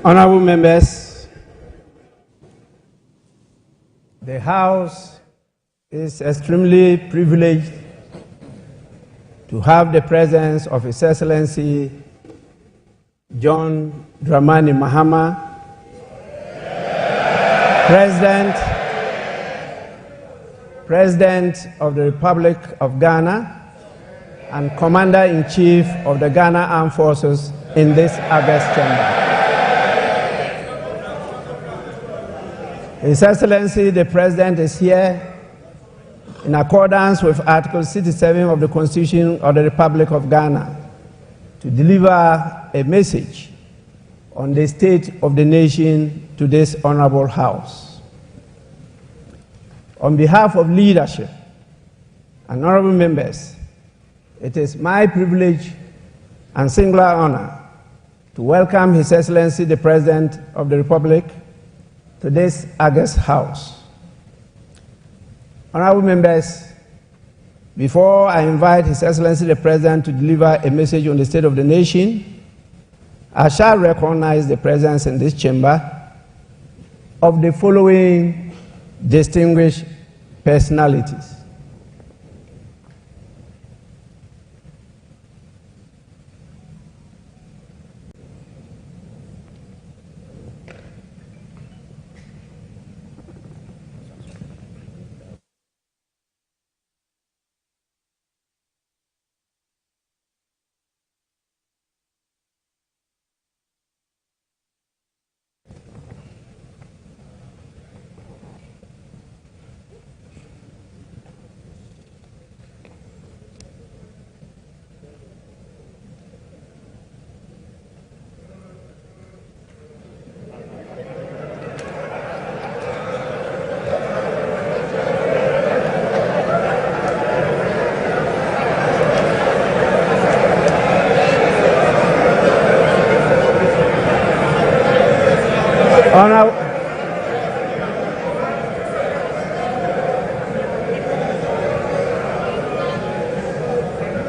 Honorable members, the House is extremely privileged to have the presence of His Excellency John Dramani Mahama, President of the Republic of Ghana and Commander-in-Chief of the Ghana Armed Forces in this August chamber. His Excellency the President is here in accordance with Article 67 of the Constitution of the Republic of Ghana to deliver a message on the state of the nation to this honorable House. On behalf of leadership and honorable members, it is my privilege and singular honor to welcome His Excellency the President of the Republic to this August House. Honorable members, before I invite His Excellency the President to deliver a message on the state of the nation, I shall recognize the presence in this chamber of the following distinguished personalities.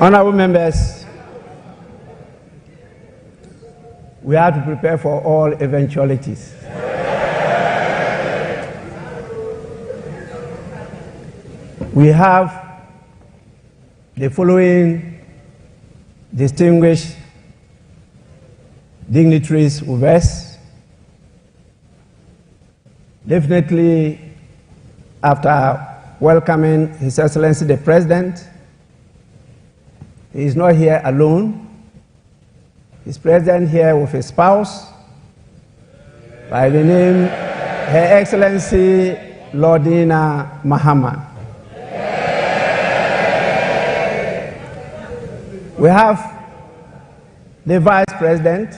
Honorable members, we have to prepare for all eventualities. We have the following distinguished dignitaries with us. Definitely, after welcoming His Excellency the President, he is not here alone. He's present here with his spouse, by the name Her Excellency Lordina Mahama. We have the Vice President,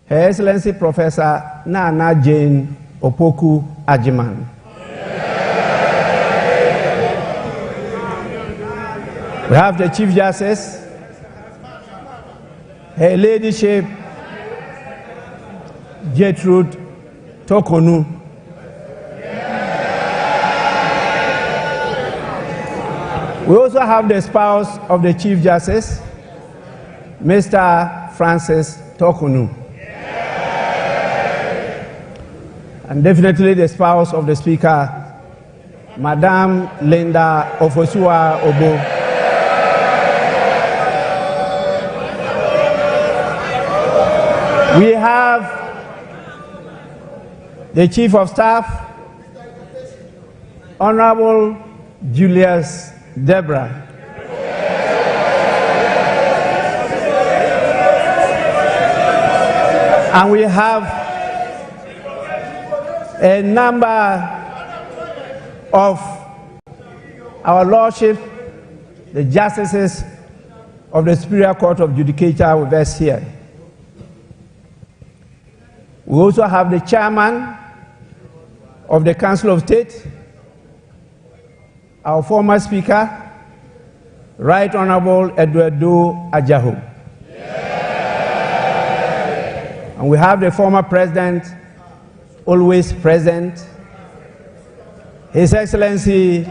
Her Excellency Professor Nana Jane Opoku Ajiman. We have the Chief Justice, Her Ladyship Gertrude Tokonu. We also have the spouse of the Chief Justice, Mr. Francis Tokonu. And definitely the spouse of the Speaker, Madame Linda Ofosua Obo. We have the Chief of Staff, Honorable Julius Debra. And we have a number of our Lordship, the Justices of the Superior Court of Judicature with us here. We also have the Chairman of the Council of State, our former Speaker, Right Honorable Eduardo Ajahu. And we have the former President, always present, His Excellency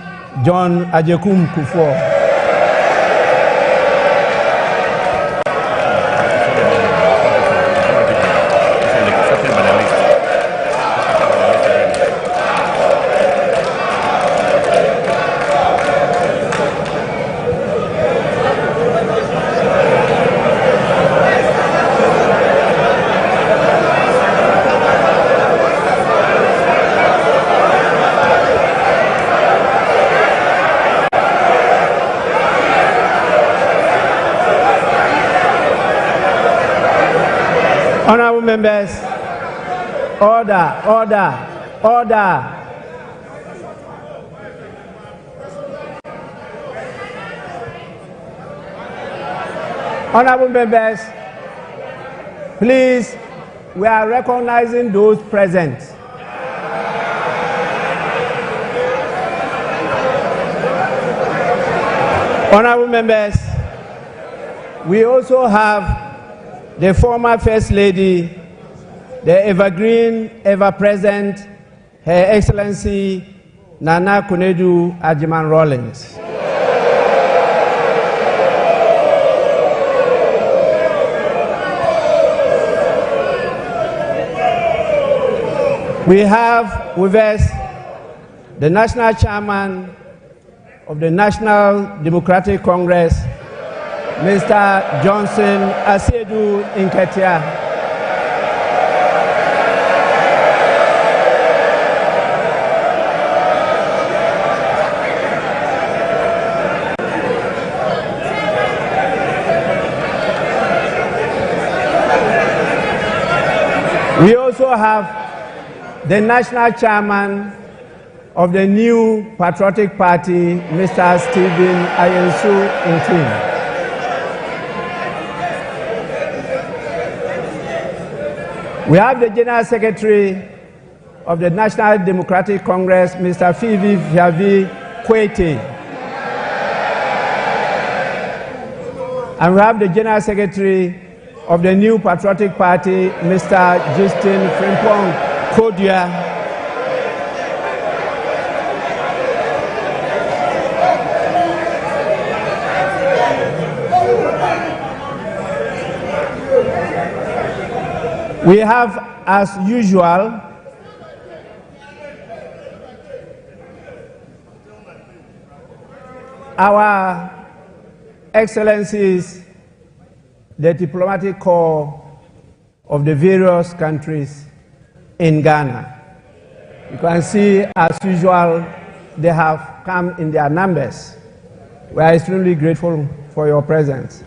John Ajekum Kufuor. members, order, order, order. Honorable members, please, we are recognizing those present. Honorable members, we also have the former First Lady, the evergreen, ever-present, Her Excellency Nana Konadu Agyeman-Rawlings. We have with us the National Chairman of the National Democratic Congress, Mr. Johnson Asiedu Inketia. We also have the National Chairman of the new Patriotic Party, Mr. Stephen Ayensu Intim. We have the General Secretary of the National Democratic Congress, Mr. Fivi Viavi Kwete. And we have the General Secretary of the new Patriotic Party, Mr. Justin Frimpong Kodia. We have, as usual, our Excellencies, the diplomatic corps of the various countries in Ghana. You can see, as usual, they have come in their numbers. We are extremely grateful for your presence.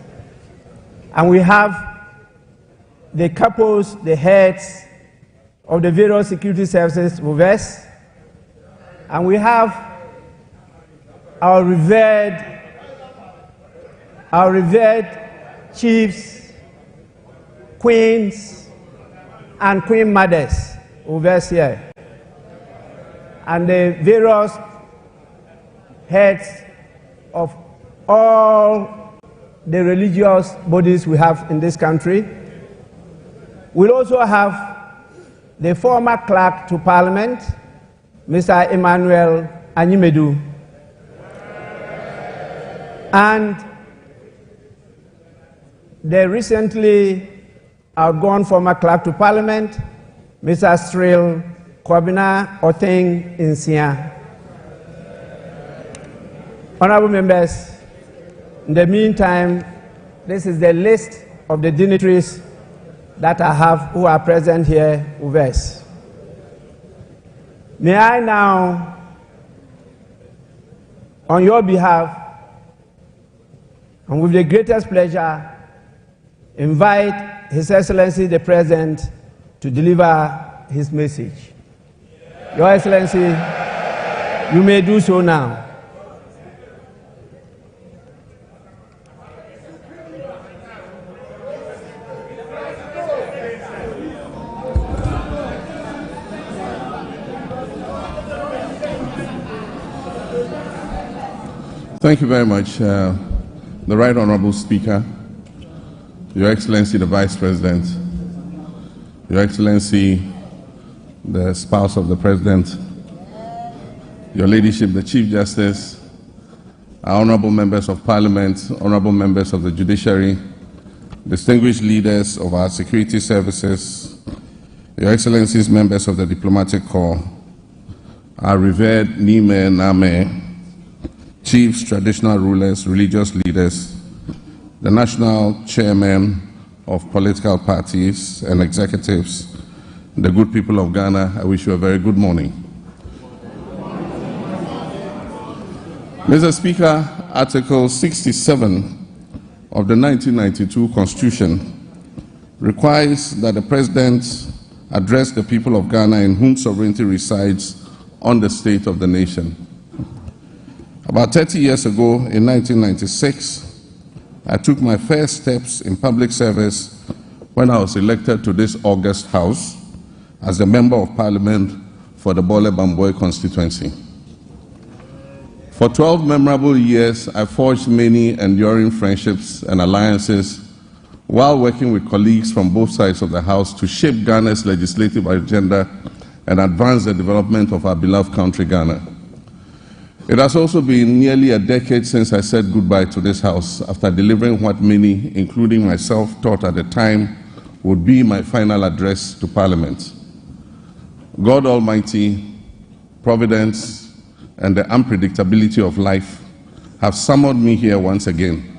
And we have the couples, the heads of the various security services with us. And we have our revered chiefs, queens, and queen mothers with us here. And the various heads of all the religious bodies we have in this country. We'll also have the former clerk to Parliament, Mr. Emmanuel Anyimedu, and the recently outgone former clerk to Parliament, Mr. Cyril Kwabena Oteng Insia. Honorable members, in the meantime, this is the list of the dignitaries that I have who are present here with us. May I now, on your behalf, and with the greatest pleasure, invite His Excellency the President to deliver his message. Your Excellency, you may do so now. Thank you very much, the Right Honorable Speaker, Your Excellency the Vice President, Your Excellency the spouse of the President, Your Ladyship the Chief Justice, our Honorable Members of Parliament, Honorable Members of the Judiciary, distinguished leaders of our security services, Your Excellencies Members of the Diplomatic Corps, our revered Nime Name, chiefs, traditional rulers, religious leaders, the national chairmen of political parties and executives, the good people of Ghana, I wish you a very good morning. Mr. Speaker, Article 67 of the 1992 Constitution requires that the President address the people of Ghana in whom sovereignty resides on the state of the nation. About 30 years ago, in 1996, I took my first steps in public service when I was elected to this august house as the Member of Parliament for the Bole Bamboy constituency. For 12 memorable years, I forged many enduring friendships and alliances while working with colleagues from both sides of the House to shape Ghana's legislative agenda and advance the development of our beloved country, Ghana. It has also been nearly a decade since I said goodbye to this House after delivering what many, including myself, thought at the time would be my final address to Parliament. God Almighty, Providence, and the unpredictability of life have summoned me here once again.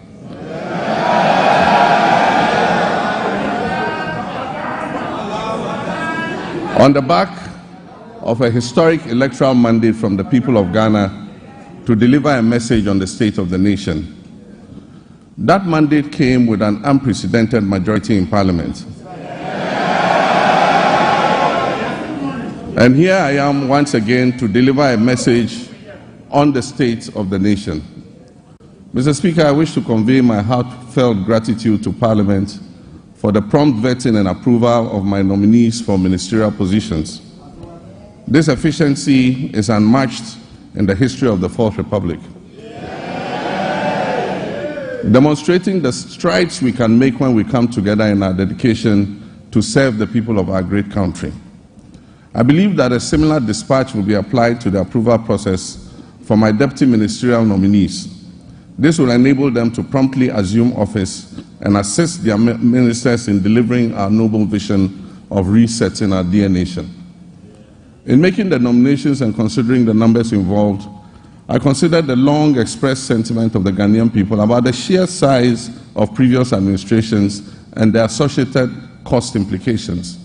On the back of a historic electoral mandate from the people of Ghana to deliver a message on the state of the nation. That mandate came with an unprecedented majority in Parliament. And here I am once again to deliver a message on the state of the nation. Mr. Speaker, I wish to convey my heartfelt gratitude to Parliament for the prompt vetting and approval of my nominees for ministerial positions. This efficiency is unmatched in the history of the Fourth Republic, demonstrating the strides we can make when we come together in our dedication to serve the people of our great country. I believe that a similar dispatch will be applied to the approval process for my deputy ministerial nominees. This will enable them to promptly assume office and assist their ministers in delivering our noble vision of resetting our dear nation. In making the nominations and considering the numbers involved, I considered the long expressed sentiment of the Ghanaian people about the sheer size of previous administrations and their associated cost implications.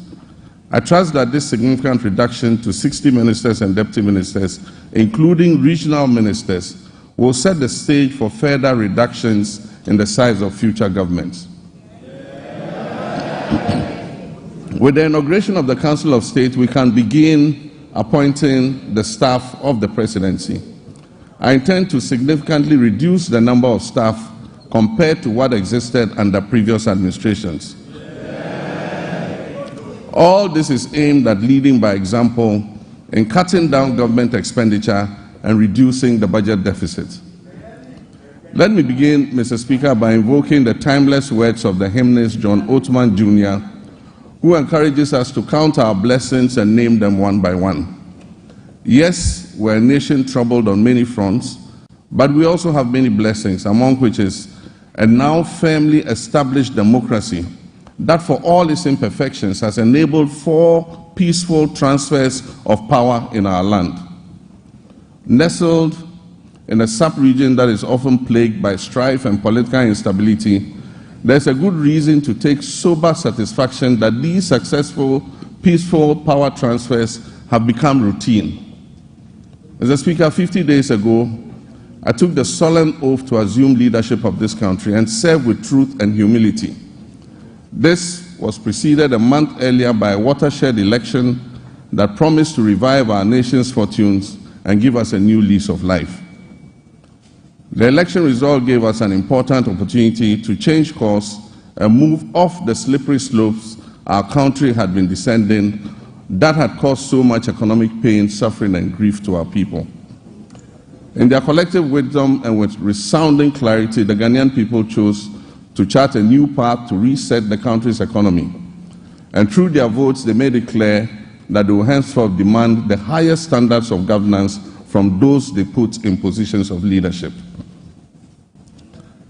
I trust that this significant reduction to 60 ministers and deputy ministers, including regional ministers, will set the stage for further reductions in the size of future governments. With the inauguration of the Council of State, we can begin appointing the staff of the presidency. I intend to significantly reduce the number of staff compared to what existed under previous administrations. All this is aimed at leading by example in cutting down government expenditure and reducing the budget deficit. Let me begin, Mr. Speaker, by invoking the timeless words of the hymnist John Oatman Jr., who encourages us to count our blessings and name them one by one. Yes, we're a nation troubled on many fronts, but we also have many blessings, among which is a now firmly established democracy that, for all its imperfections, has enabled 4 peaceful transfers of power in our land. Nestled in a sub-region that is often plagued by strife and political instability, there's a good reason to take sober satisfaction that these successful, peaceful power transfers have become routine. Mr. Speaker, 50 days ago, I took the solemn oath to assume leadership of this country and serve with truth and humility. This was preceded a month earlier by a watershed election that promised to revive our nation's fortunes and give us a new lease of life. The election result gave us an important opportunity to change course and move off the slippery slopes our country had been descending that had caused so much economic pain, suffering, and grief to our people. In their collective wisdom and with resounding clarity, the Ghanaian people chose to chart a new path to reset the country's economy. And through their votes, they made it clear that they will henceforth demand the highest standards of governance from those they put in positions of leadership.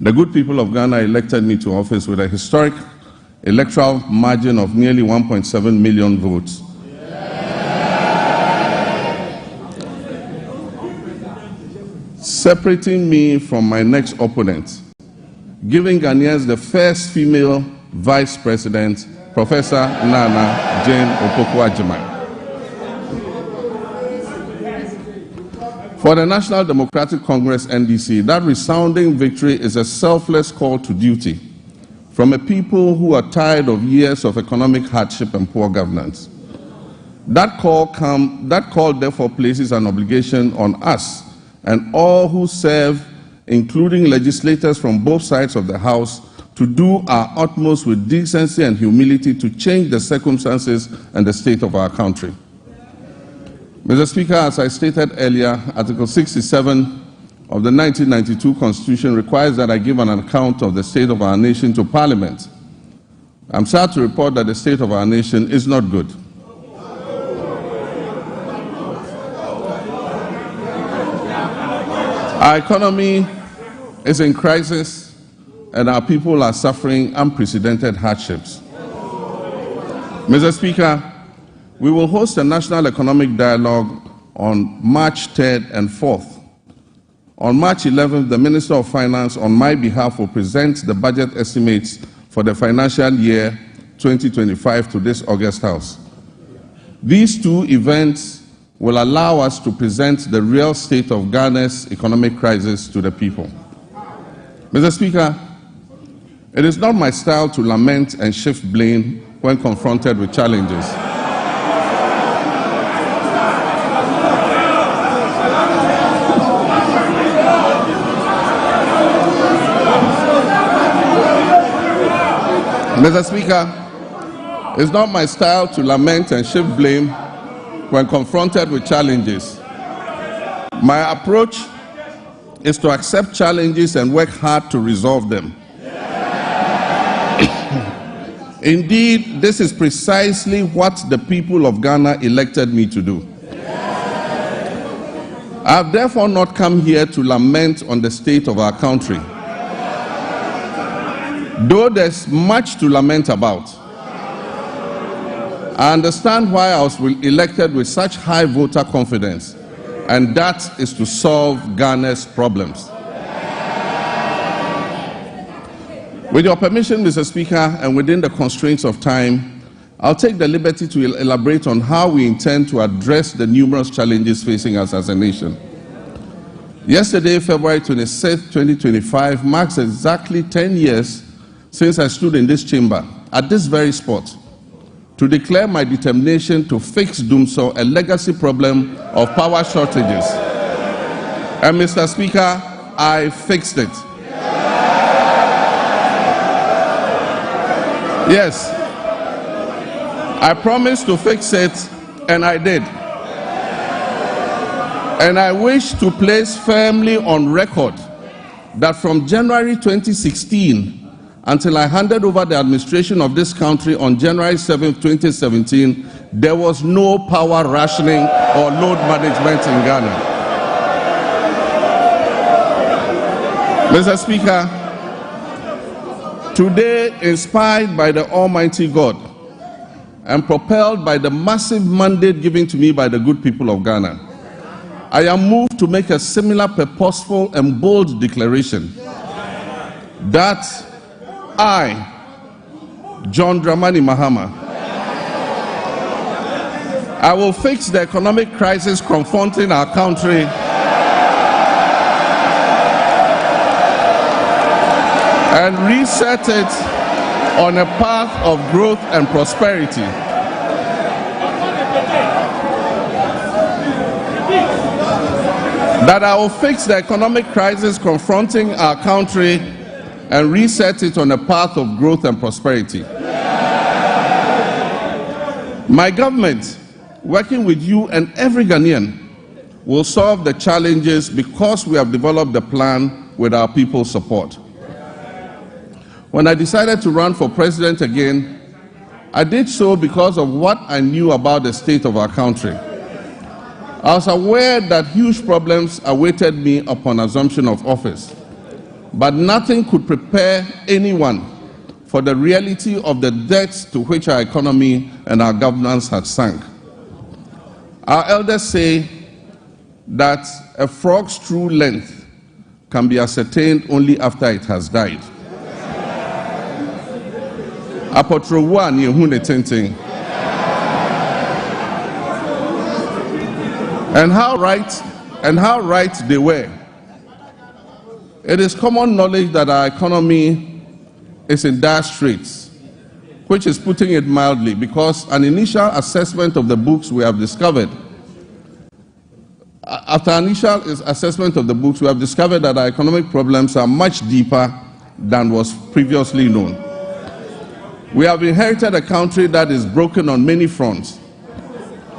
The good people of Ghana elected me to office with a historic electoral margin of nearly 1.7 million votes. Separating me from my next opponent, giving Ghanaians the first female vice president, Professor Nana Jane Opoku-Agyeman. For the National Democratic Congress, NDC, that resounding victory is a selfless call to duty from a people who are tired of years of economic hardship and poor governance. That call therefore places an obligation on us and all who serve, including legislators from both sides of the House, to do our utmost with decency and humility to change the circumstances and the state of our country. Mr. Speaker, as I stated earlier, Article 67 of the 1992 Constitution requires that I give an account of the state of our nation to Parliament. I'm sad to report that the state of our nation is not good. Our economy is in crisis and our people are suffering unprecedented hardships. Mr. Speaker, we will host a national economic dialogue on March 3rd and 4th. On March 11th, the Minister of Finance, on my behalf, will present the budget estimates for the financial year 2025 to this August House. These two events will allow us to present the real state of Ghana's economic crisis to the people. Mr. Speaker, it is not my style to lament and shift blame when confronted with challenges. Mr. Speaker, it's not my style to lament and shift blame when confronted with challenges. My approach is to accept challenges and work hard to resolve them. Indeed, this is precisely what the people of Ghana elected me to do. I have therefore not come here to lament on the state of our country, though there's much to lament about. I understand why I was elected with such high voter confidence, and that is to solve Ghana's problems. With your permission, Mr. Speaker, and within the constraints of time, I'll take the liberty to elaborate on how we intend to address the numerous challenges facing us as a nation. Yesterday, February 26, 2025, marks exactly 10 years since I stood in this chamber, at this very spot, to declare my determination to fix Dumso, a legacy problem of power shortages. And Mr. Speaker, I fixed it. Yes, I promised to fix it, and I did. And I wish to place firmly on record that from January 2016 until I handed over the administration of this country on January 7, 2017, there was no power rationing or load management in Ghana. Mr. Speaker, today, inspired by the Almighty God and propelled by the massive mandate given to me by the good people of Ghana, I am moved to make a similar purposeful and bold declaration that I, John Dramani Mahama, I will fix the economic crisis confronting our country and reset it on a path of growth and prosperity. That I will fix the economic crisis confronting our country and reset it on a path of growth and prosperity. My government, working with you and every Ghanaian, will solve the challenges because we have developed the plan with our people's support. When I decided to run for president again, I did so because of what I knew about the state of our country. I was aware that huge problems awaited me upon assumption of office, but nothing could prepare anyone for the reality of the depths to which our economy and our governance had sunk. Our elders say that a frog's true length can be ascertained only after it has died. Apotrowa ni ehun netenten. And how right they were. It is common knowledge that our economy is in dire straits, which is putting it mildly, because an initial assessment of the books we have discovered, after initial assessment of the books, we have discovered that our economic problems are much deeper than was previously known. We have inherited a country that is broken on many fronts.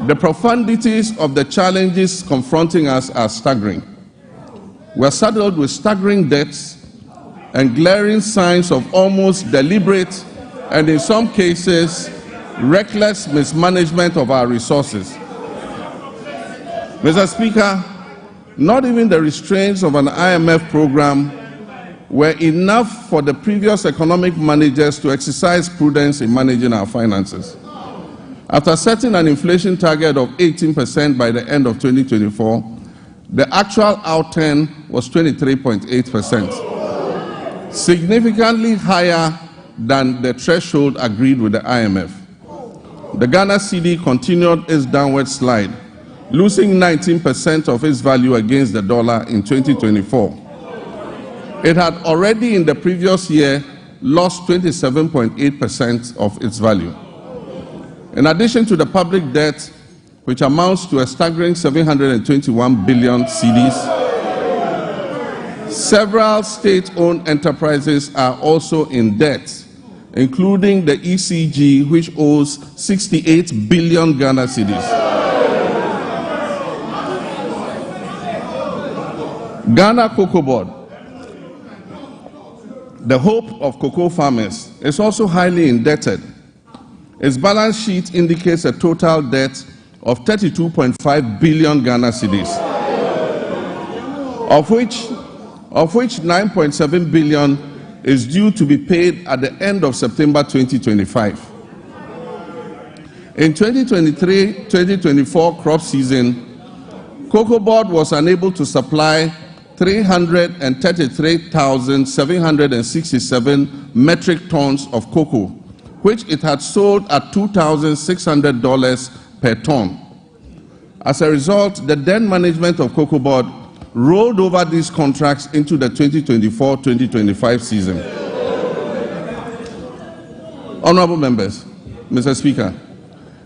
The profundities of the challenges confronting us are staggering. We are saddled with staggering debts and glaring signs of almost deliberate and, in some cases, reckless mismanagement of our resources. Mr. Speaker, not even the restraints of an IMF program were enough for the previous economic managers to exercise prudence in managing our finances. After setting an inflation target of 18% by the end of 2024, the actual outturn was 23.8%, significantly higher than the threshold agreed with the IMF. The Ghana cedi continued its downward slide, losing 19% of its value against the dollar in 2024. It had already in the previous year lost 27.8% of its value. In addition to the public debt, which amounts to a staggering 721 billion cedis, several state-owned enterprises are also in debt, including the ECG, which owes 68 billion Ghana cedis. Ghana Cocoa Board, the hope of cocoa farmers, is also highly indebted. Its balance sheet indicates a total debt of 32.5 billion Ghana cedis, of which 9.7 billion is due to be paid at the end of September 2025. In 2023-2024 crop season, Cocoa Board was unable to supply 333,767 metric tons of cocoa, which it had sold at $2,600 per ton. As a result, the then management of Cocoa Board rolled over these contracts into the 2024-2025 season. Honorable members, Mr. Speaker,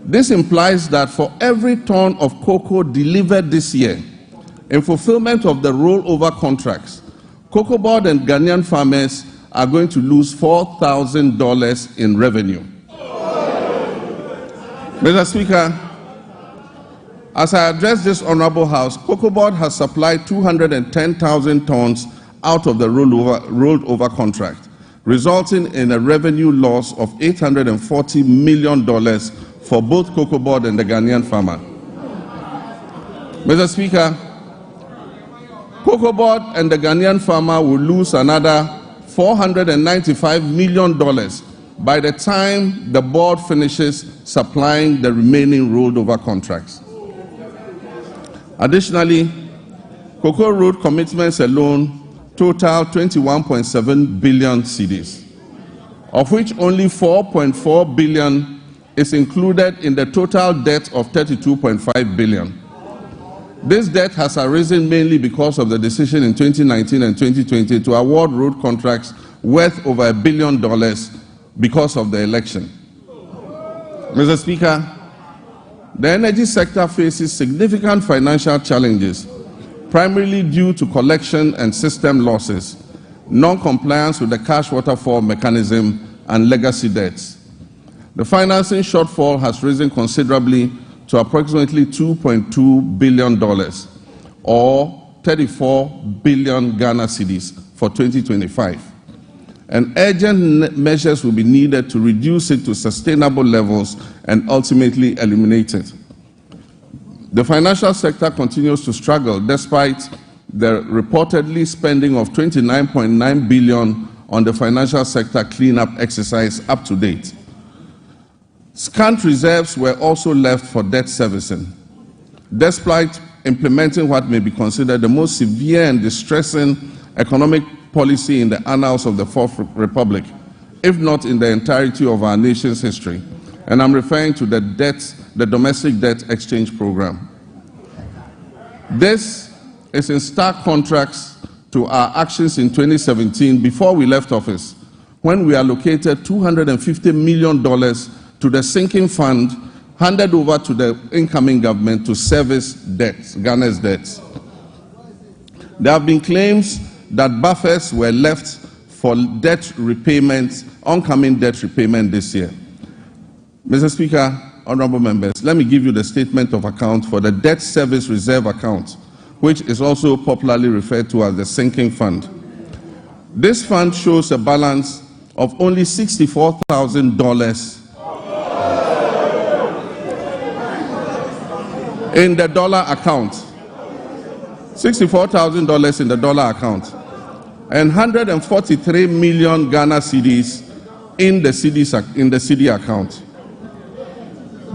this implies that for every ton of cocoa delivered this year, in fulfillment of the rollover contracts, Cocoa Board and Ghanaian farmers are going to lose $4,000 in revenue. Mr. Speaker, as I address this Honorable House, Cocoa Board has supplied 210,000 tons out of the rolled over contract, resulting in a revenue loss of $840 million for both Cocoa Board and the Ghanaian farmer. Mr. Speaker, Cocoa Board and the Ghanaian farmer will lose another $495 million by the time the board finishes supplying the remaining rolled over contracts. Additionally, cocoa road commitments alone total 21.7 billion cedis, of which only 4.4 billion is included in the total debt of 32.5 billion. This debt has arisen mainly because of the decision in 2019 and 2020 to award road contracts worth over $1 billion because of the election. Mr. Speaker, the energy sector faces significant financial challenges, primarily due to collection and system losses, non-compliance with the cash waterfall mechanism, and legacy debts. The financing shortfall has risen considerably to approximately $2.2 billion, or 34 billion Ghana cedis for 2025. And urgent measures will be needed to reduce it to sustainable levels and ultimately eliminate it. The financial sector continues to struggle despite the reportedly spending of $29.9 billion on the financial sector cleanup exercise up to date. Scant reserves were also left for debt servicing, despite implementing what may be considered the most severe and distressing economic policy in the annals of the Fourth Republic, if not in the entirety of our nation's history. And I'm referring to the domestic debt exchange program. This is in stark contrast to our actions in 2017 before we left office, when we allocated $250 million to the sinking fund handed over to the incoming government to service debts, Ghana's debts. There have been claims that buffers were left for debt repayment, oncoming debt repayment this year. Mr. Speaker, honorable members, let me give you the statement of account for the debt service reserve account, which is also popularly referred to as the sinking fund. This fund shows a balance of only $64,000 in the dollar account, $64,000 in the dollar account, and 143 million Ghana cedis in the CD account.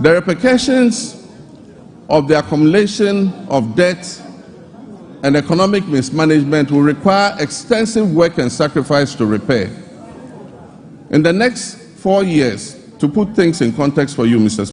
The repercussions of the accumulation of debt and economic mismanagement will require extensive work and sacrifice to repair. In the next 4 years, to put things in context for you, Mr.